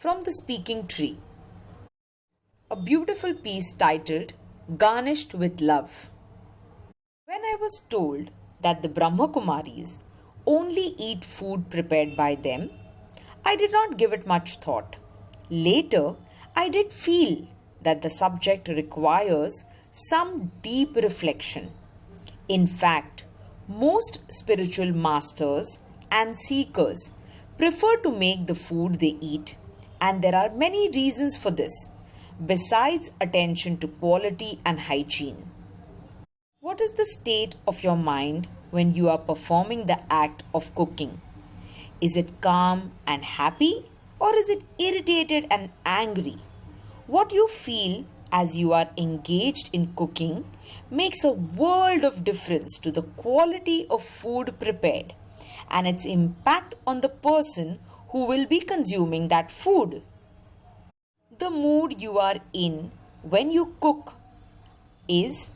from the speaking tree. A beautiful piece titled Garnished with Love. When I was told that the Brahmakumaris only eat food prepared by them, I did not give it much thought. Later, I did feel that the subject requires some deep reflection. In fact, most spiritual masters and seekers prefer to make the food they eat, and there are many reasons for this, besides attention to quality and hygiene. What is the state of your mind when you are performing the act of cooking? Is it calm and happy, or is it irritated and angry? What you feel as you are engaged in cooking makes a world of difference to the quality of food prepared and its impact on the person who will be consuming that food. The mood you are in when you cook is,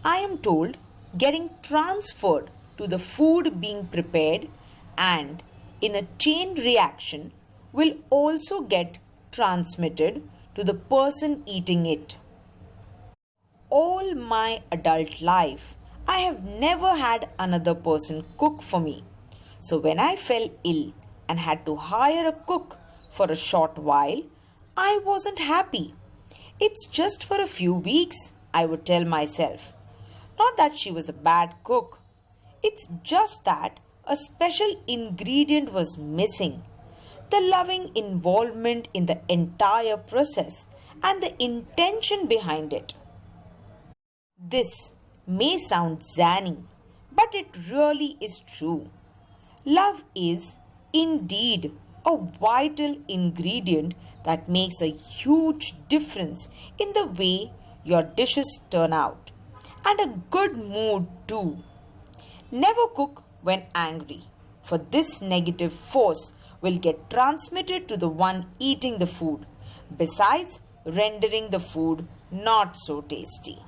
I am told, getting transferred to the food being prepared, and in a chain reaction will also get transmitted to the person eating it. All my adult life, I have never had another person cook for me. So when I fell ill and had to hire a cook for a short while, I wasn't happy. It's just for a few weeks, I would tell myself. Not that she was a bad cook. It's just that a special ingredient was missing. The loving involvement in the entire process and the intention behind it. This may sound zany, but it really is true. Love is indeed a vital ingredient that makes a huge difference in the way your dishes turn out, and a good mood too. Never cook when angry, for this negative force will get transmitted to the one eating the food, besides rendering the food not so tasty.